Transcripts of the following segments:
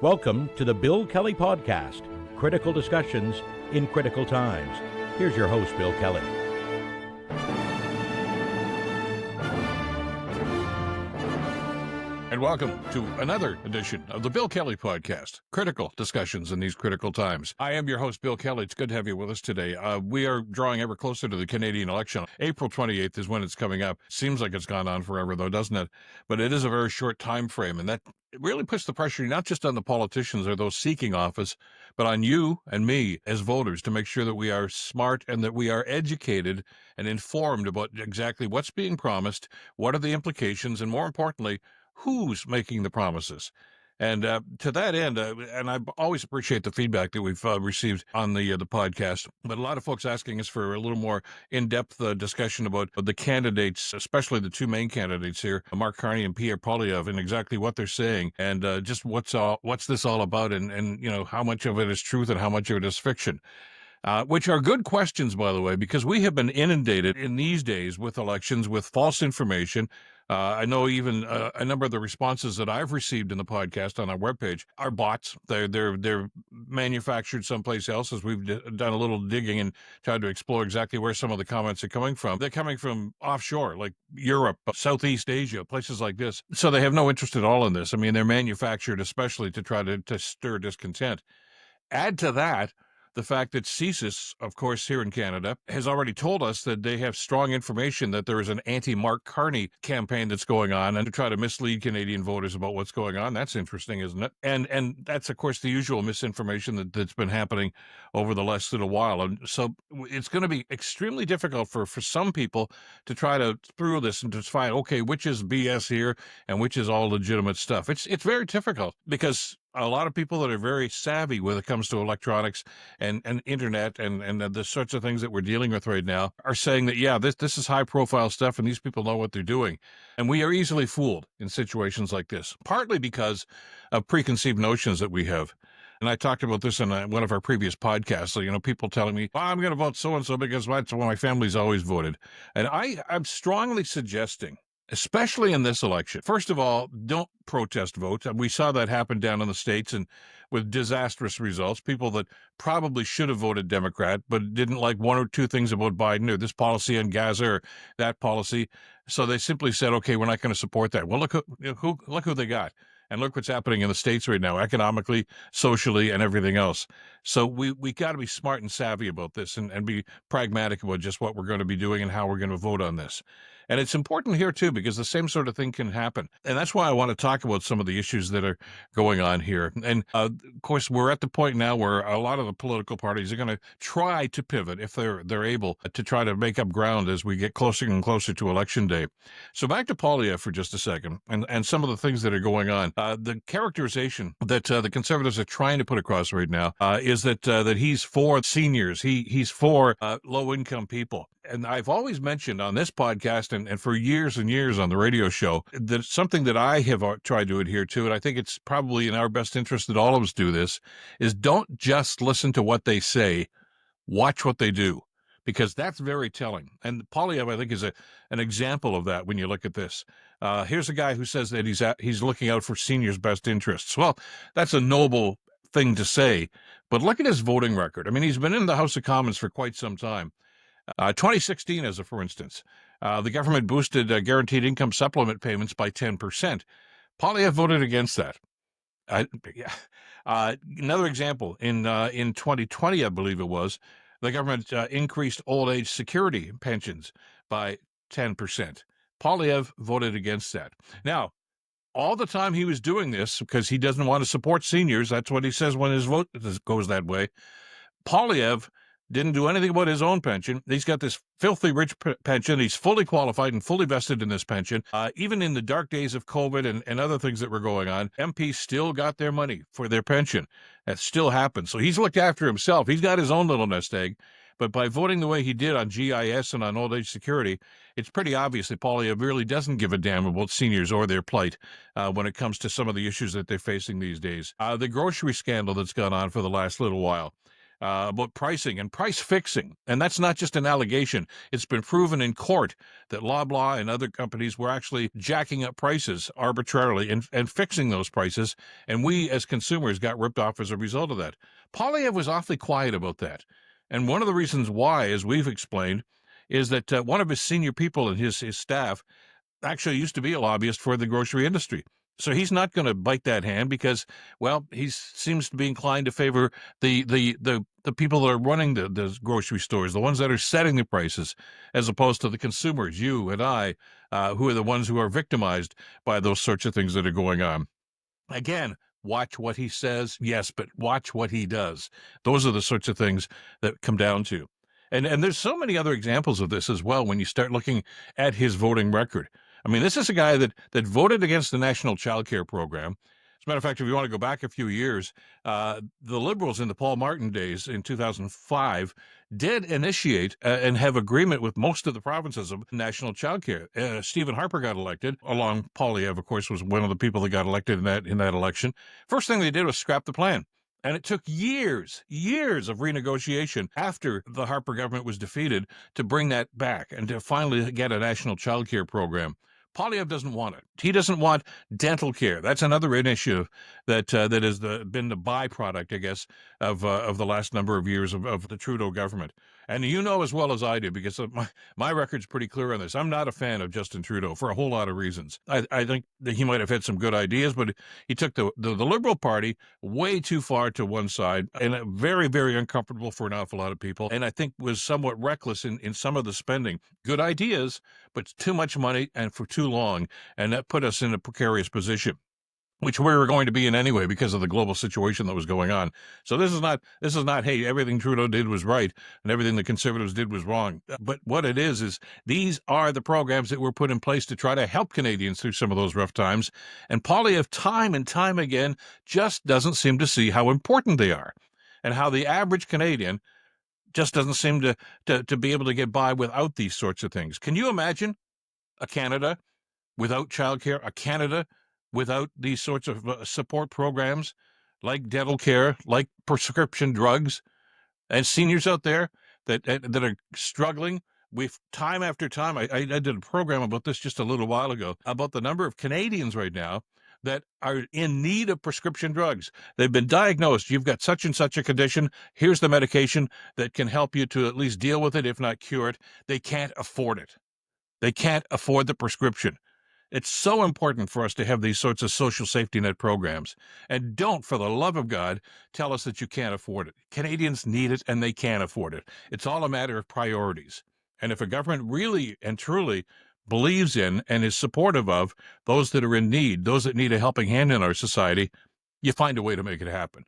Welcome to the Bill Kelly Podcast, critical discussions in critical times. Here's your host, Bill Kelly. And welcome to another edition of the Bill Kelly Podcast, critical discussions in these critical times. I am your host, Bill Kelly. It's good to have you with us today. We are drawing ever closer to the Canadian election. April 28th is when it's coming up. Seems like it's gone on forever, though, doesn't it? But it is a very short time frame, and that really puts the pressure not just on the politicians or those seeking office, but on you and me as voters to make sure that we are smart and that we are educated and informed about exactly what's being promised, what are the implications, and more importantly, who's making the promises. And to that end, and I always appreciate the feedback that we've received on the podcast, but a lot of folks asking us for a little more in-depth discussion about the candidates, especially the two main candidates here, Mark Carney and Pierre, and exactly what they're saying, and just what's this all about, and you know, how much of it is truth and how much of it is fiction. Which are good questions, by the way, because we have been inundated in these days with elections with false information. I know even a number of the responses that I've received in the podcast on our webpage are bots. They're manufactured someplace else, as we've done a little digging and tried to explore exactly where some of the comments are coming from. They're coming from offshore, like Europe, Southeast Asia, places like this. So they have no interest at all in this. I mean, they're manufactured especially to try to stir discontent. Add to that the fact that CSIS, of course, here in Canada, has already told us that they have strong information that there is an anti-Mark Carney campaign that's going on and to try to mislead Canadian voters about what's going on. That's interesting, isn't it? And that's, of course, the usual misinformation that's been happening over the last little while. And so it's going to be extremely difficult for some people to try to through this and to find, okay, which is BS here and which is all legitimate stuff. It's very difficult because a lot of people that are very savvy when it comes to electronics and internet and the sorts of things that we're dealing with right now are saying that, yeah, this is high profile stuff and these people know what they're doing. And we are easily fooled in situations like this, partly because of preconceived notions that we have. And I talked about this in one of our previous podcasts. So, you know, people telling me, well, I'm going to vote so-and-so because that's what my family's always voted. And I'm strongly suggesting, especially in this election, first of all, don't protest vote. We saw that happen down in the States and with disastrous results. People that probably should have voted Democrat but didn't like one or two things about Biden or this policy on Gaza or that policy. So they simply said, okay, we're not going to support that. Well, look who they got. And look what's happening in the States right now, economically, socially, and everything else. So we got to be smart and savvy about this and be pragmatic about just what we're going to be doing and how we're going to vote on this. And it's important here, too, because the same sort of thing can happen. And that's why I want to talk about some of the issues that are going on here. And, of course, we're at the point now where a lot of the political parties are going to try to pivot, if they're able, to try to make up ground as we get closer and closer to Election Day. So back to Poilievre for just a second and some of the things that are going on. The characterization that the Conservatives are trying to put across right now is that he's for seniors. He's for low-income people. And I've always mentioned on this podcast and for years and years on the radio show that something that I have tried to adhere to, and I think it's probably in our best interest that all of us do this, is don't just listen to what they say, watch what they do, because that's very telling. And Poilievre, I think, is an example of that when you look at this. Here's a guy who says that he's looking out for seniors' best interests. Well, that's a noble thing to say, but look at his voting record. I mean, he's been in the House of Commons for quite some time. 2016, as a for instance, the government boosted guaranteed income supplement payments by 10%. Poilievre voted against that. Another example, in 2020, I believe it was, the government increased old age security pensions by 10%. Poilievre voted against that. Now, all the time he was doing this, because he doesn't want to support seniors, that's what he says when his vote goes that way, Poilievre didn't do anything about his own pension. He's got this filthy rich pension. He's fully qualified and fully vested in this pension. Even in the dark days of COVID and other things that were going on, MPs still got their money for their pension. That still happens. So he's looked after himself. He's got his own little nest egg. But by voting the way he did on GIS and on old age security, it's pretty obvious that Poilievre really doesn't give a damn about seniors or their plight when it comes to some of the issues that they're facing these days. The grocery scandal that's gone on for the last little while. about pricing and price fixing. And that's not just an allegation. It's been proven in court that Loblaw and other companies were actually jacking up prices arbitrarily and fixing those prices. And we as consumers got ripped off as a result of that. Poilievre was awfully quiet about that. And one of the reasons why, as we've explained, is that one of his senior people in his staff actually used to be a lobbyist for the grocery industry. So he's not going to bite that hand because, well, he seems to be inclined to favor the people that are running the grocery stores, the ones that are setting the prices, as opposed to the consumers, you and I, who are the ones who are victimized by those sorts of things that are going on. Again, watch what he says, yes, but watch what he does. Those are the sorts of things that come down to. And there's so many other examples of this as well when you start looking at his voting record. I mean, this is a guy that voted against the National Child Care Program. As a matter of fact, if you want to go back a few years, the Liberals in the Paul Martin days in 2005 did initiate and have agreement with most of the provinces of national child care. Stephen Harper got elected, along Poilievre, of course, was one of the people that got elected in that election. First thing they did was scrap the plan. And it took years of renegotiation after the Harper government was defeated to bring that back and to finally get a national child care program. Poilievre doesn't want it. He doesn't want dental care. That's another initiative that has been the byproduct, I guess, of the last number of years of the Trudeau government. And you know as well as I do, because my record's pretty clear on this. I'm not a fan of Justin Trudeau for a whole lot of reasons. I think that he might have had some good ideas, but he took the Liberal Party way too far to one side, and very, very uncomfortable for an awful lot of people, and I think was somewhat reckless in some of the spending. Good ideas, but too much money and for too long, and that put us in a precarious position, which we were going to be in anyway because of the global situation that was going on. So this is not, hey, everything Trudeau did was right and everything the Conservatives did was wrong. But what it is these are the programs that were put in place to try to help Canadians through some of those rough times. And Poilievre, time and time again, just doesn't seem to see how important they are and how the average Canadian just doesn't seem to be able to get by without these sorts of things. Can you imagine a Canada without childcare, a Canada without these sorts of support programs like dental care, like prescription drugs, and seniors out there that are struggling? We've time after time, I did a program about this just a little while ago, about the number of Canadians right now that are in need of prescription drugs. They've been diagnosed. You've got such and such a condition. Here's the medication that can help you to at least deal with it, if not cure it. They can't afford it. They can't afford the prescription. It's so important for us to have these sorts of social safety net programs. And don't, for the love of God, tell us that you can't afford it. Canadians need it and they can't afford it. It's all a matter of priorities. And if a government really and truly believes in and is supportive of those that are in need, those that need a helping hand in our society, you find a way to make it happen.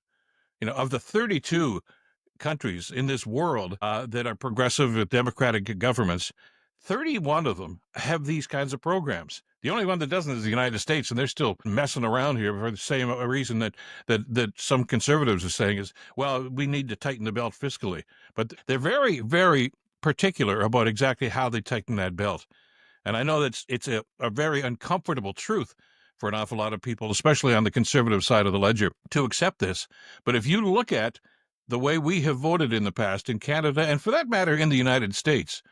You know, of the 32 countries in this world that are progressive with democratic governments, 31 of them have these kinds of programs. The only one that doesn't is the United States, and they're still messing around here for the same reason that some conservatives are saying is, well, we need to tighten the belt fiscally. But they're very, very particular about exactly how they tighten that belt. And I know that it's a very uncomfortable truth for an awful lot of people, especially on the conservative side of the ledger, to accept this. But if you look at the way we have voted in the past in Canada, and for that matter in the United States,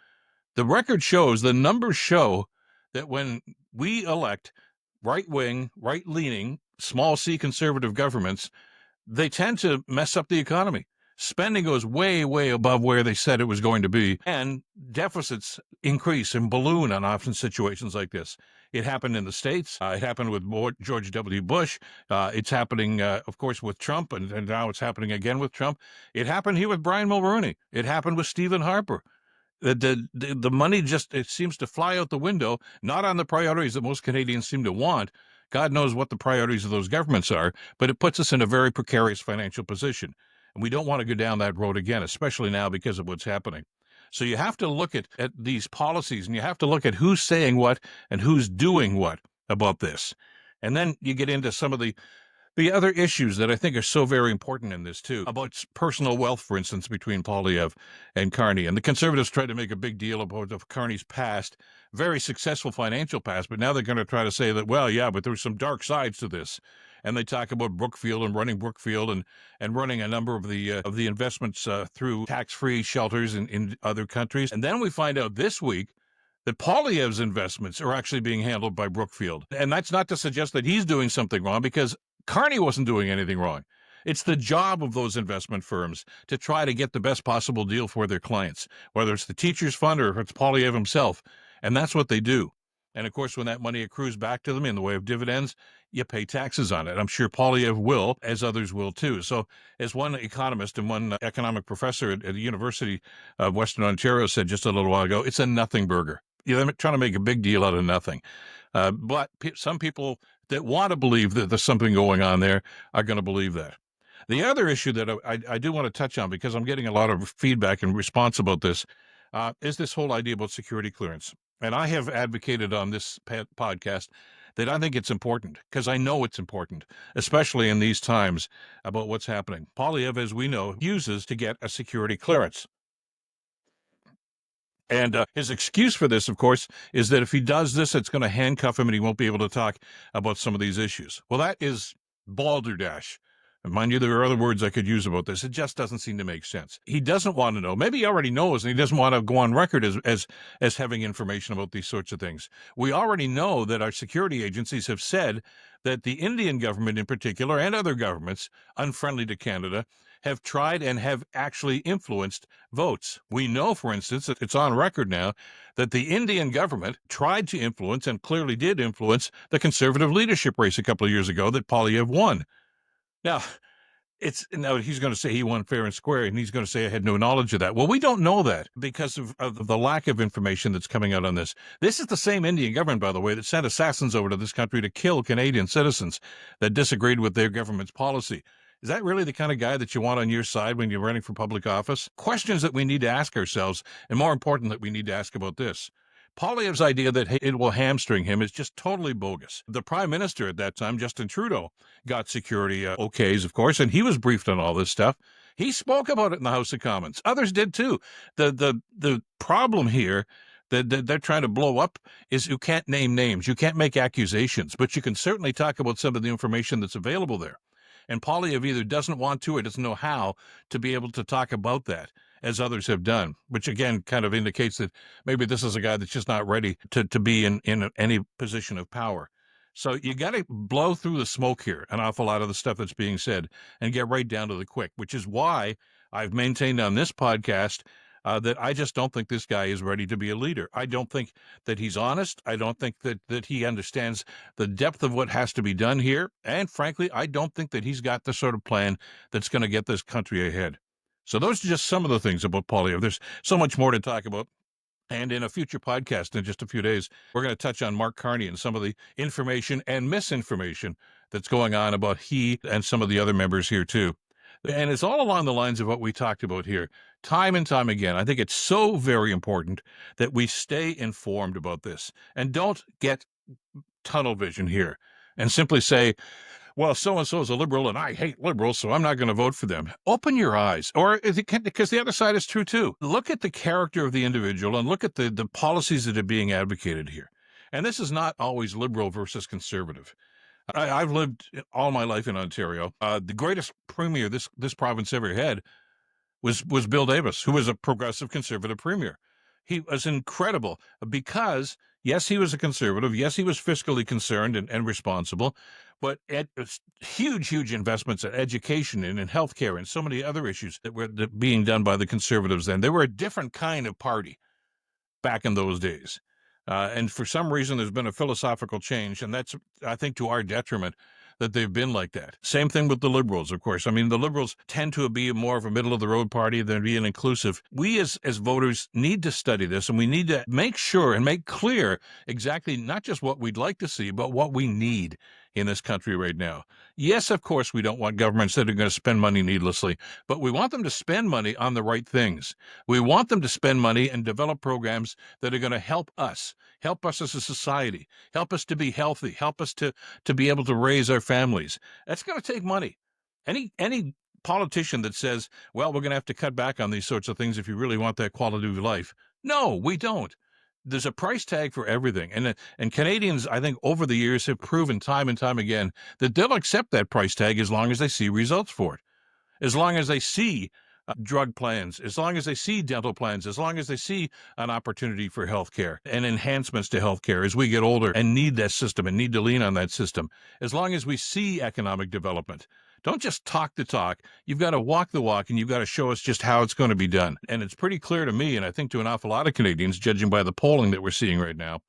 the record shows, the numbers show that when we elect right-wing, right-leaning, small c conservative governments, they tend to mess up the economy. Spending goes way, way above where they said it was going to be, and deficits increase and balloon on often situations like this. It happened in the States. It happened with George W. Bush. It's happening, of course, with Trump, and now it's happening again with Trump. It happened here with Brian Mulroney. It happened with Stephen Harper. The money just, it seems to fly out the window, not on the priorities that most Canadians seem to want. God knows what the priorities of those governments are, but it puts us in a very precarious financial position. And we don't want to go down that road again, especially now because of what's happening. So you have to look at these policies, and you have to look at who's saying what and who's doing what about this. And then you get into some of the other issues that I think are so very important in this, too, about personal wealth, for instance, between Poilievre and Carney. And the Conservatives tried to make a big deal about Carney's past, very successful financial past, but now they're going to try to say that, well, yeah, but there's some dark sides to this. and they talk about Brookfield and running a number of the investments through tax-free shelters in other countries. And then we find out this week that Poilievre's investments are actually being handled by Brookfield. And that's not to suggest that he's doing something wrong, because Carney wasn't doing anything wrong. It's the job of those investment firms to try to get the best possible deal for their clients, whether it's the teacher's fund or if it's Poilievre himself. And that's what they do. And of course, when that money accrues back to them in the way of dividends, you pay taxes on it. I'm sure Poilievre will, as others will too. So, as one economist and one economic professor at the University of Western Ontario said just a little while ago, it's a nothing burger. They're trying to make a big deal out of nothing. But some people that want to believe that there's something going on there are going to believe that. The other issue that I do want to touch on, because I'm getting a lot of feedback and response about this, is this whole idea about security clearance. And I have advocated on this podcast that I think it's important, because I know it's important, especially in these times, about what's happening. Poilievre, as we know, uses to get a security clearance. And his excuse for this, of course, is that if he does this, it's going to handcuff him and he won't be able to talk about some of these issues. Well, that is balderdash. And mind you, there are other words I could use about this. It just doesn't seem to make sense. He doesn't want to know. Maybe he already knows, and he doesn't want to go on record as having information about these sorts of things. We already know that our security agencies have said that the Indian government in particular, and other governments unfriendly to Canada, have tried and have actually influenced votes. We know, for instance, that it's on record now that the Indian government tried to influence, and clearly did influence, the Conservative leadership race a couple of years ago that Poilievre won. Now, he's going to say he won fair and square, and he's going to say I had no knowledge of that. Well, we don't know that because of the lack of information that's coming out on this. This is the same Indian government, by the way, that sent assassins over to this country to kill Canadian citizens that disagreed with their government's policy. Is that really the kind of guy that you want on your side when you're running for public office? Questions that we need to ask ourselves, and more important, that we need to ask about this. Poilievre's idea that it will hamstring him is just totally bogus. The Prime Minister at that time, Justin Trudeau, got security okays, of course, and he was briefed on all this stuff. He spoke about it in the House of Commons. Others did too. The problem here that they're trying to blow up is you can't name names. You can't make accusations, but you can certainly talk about some of the information that's available there. And Poilievre either doesn't want to or doesn't know how to be able to talk about that, as others have done, which again kind of indicates that maybe this is a guy that's just not ready to be in any position of power. So you got to blow through the smoke here, an awful lot of the stuff that's being said, and get right down to the quick, which is why I've maintained on this podcast that I just don't think this guy is ready to be a leader. I don't think that he's honest. I don't think that he understands the depth of what has to be done here. And frankly, I don't think that he's got the sort of plan that's going to get this country ahead. So those are just some of the things about Poilievre. There's so much more to talk about. And in a future podcast in just a few days, we're going to touch on Mark Carney and some of the information and misinformation that's going on about he and some of the other members here too. And it's all along the lines of what we talked about here, time and time again. I think it's so very important that we stay informed about this and don't get tunnel vision here and simply say, well, so-and-so is a liberal and I hate liberals, so I'm not going to vote for them. Open your eyes, because the other side is true too. Look at the character of the individual and look at the policies that are being advocated here. And this is not always liberal versus conservative. I've lived all my life in Ontario. The greatest premier this province ever had was Bill Davis, who was a progressive conservative premier. He was incredible because, yes, he was a conservative. Yes, he was fiscally concerned and responsible, but huge investments in education and in healthcare and so many other issues that were being done by the conservatives then. They were a different kind of party back in those days. And for some reason, there's been a philosophical change, and that's, I think, to our detriment that they've been like that. Same thing with the Liberals, of course. I mean, the Liberals tend to be more of a middle-of-the-road party than being inclusive. We as voters need to study this, and we need to make sure and make clear exactly not just what we'd like to see, but what we need in this country right now. Yes, of course, we don't want governments that are going to spend money needlessly, but we want them to spend money on the right things. We want them to spend money and develop programs that are going to help us as a society, help us to be healthy, help us to be able to raise our families. That's going to take money. Any politician that says, well, we're going to have to cut back on these sorts of things if you really want that quality of life. No, we don't. there's a price tag for everything. And Canadians, I think, over the years have proven time and time again that they'll accept that price tag as long as they see results for it, as long as they see drug plans, as long as they see dental plans, as long as they see an opportunity for healthcare and enhancements to healthcare as we get older and need that system and need to lean on that system, as long as we see economic development. Don't just talk the talk. You've got to walk the walk, and you've got to show us just how it's going to be done. And it's pretty clear to me, and I think to an awful lot of Canadians, judging by the polling that we're seeing right now,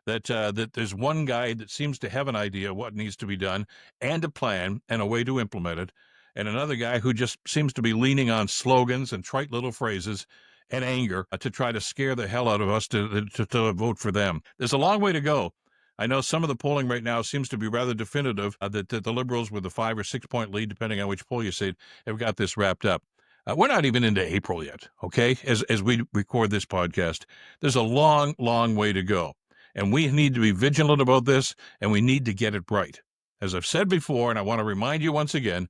that there's one guy that seems to have an idea what needs to be done and a plan and a way to implement it, and another guy who just seems to be leaning on slogans and trite little phrases and anger to try to scare the hell out of us to vote for them. There's a long way to go. I know some of the polling right now seems to be rather definitive that the Liberals, with a 5 or 6 point lead, depending on which poll you see, have got this wrapped up. We're not even into April yet, okay? As we record this podcast, there's a long, long way to go. And we need to be vigilant about this, and we need to get it right. As I've said before, and I want to remind you once again,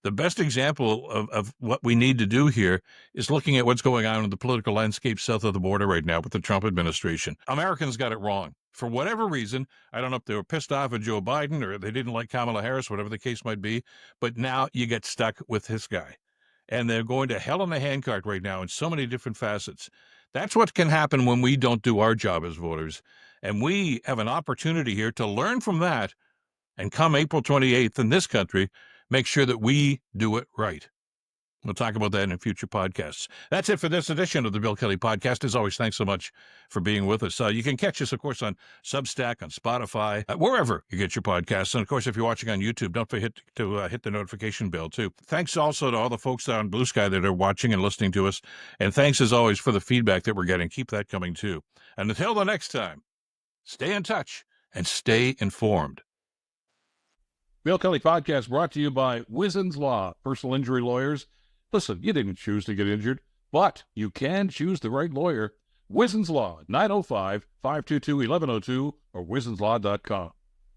the best example of what we need to do here is looking at what's going on in the political landscape south of the border right now with the Trump administration. Americans got it wrong. For whatever reason, I don't know if they were pissed off at Joe Biden or they didn't like Kamala Harris, whatever the case might be, but now you get stuck with this guy. And they're going to hell in a handcart right now in so many different facets. That's what can happen when we don't do our job as voters. And we have an opportunity here to learn from that, and come April 28th in this country, make sure that we do it right. We'll talk about that in future podcasts. That's it for this edition of the Bill Kelly Podcast. As always, thanks so much for being with us. You can catch us, of course, on Substack, on Spotify, wherever you get your podcasts. And, of course, if you're watching on YouTube, don't forget to hit the notification bell, too. Thanks also to all the folks on Blue Sky that are watching and listening to us. And thanks, as always, for the feedback that we're getting. Keep that coming, too. And until the next time, stay in touch and stay informed. Bill Kelly Podcast brought to you by Wizen's Law, personal injury lawyers. Listen, you didn't choose to get injured, but you can choose the right lawyer. Wizen's Law, 905-522-1102 or wizenslaw.com.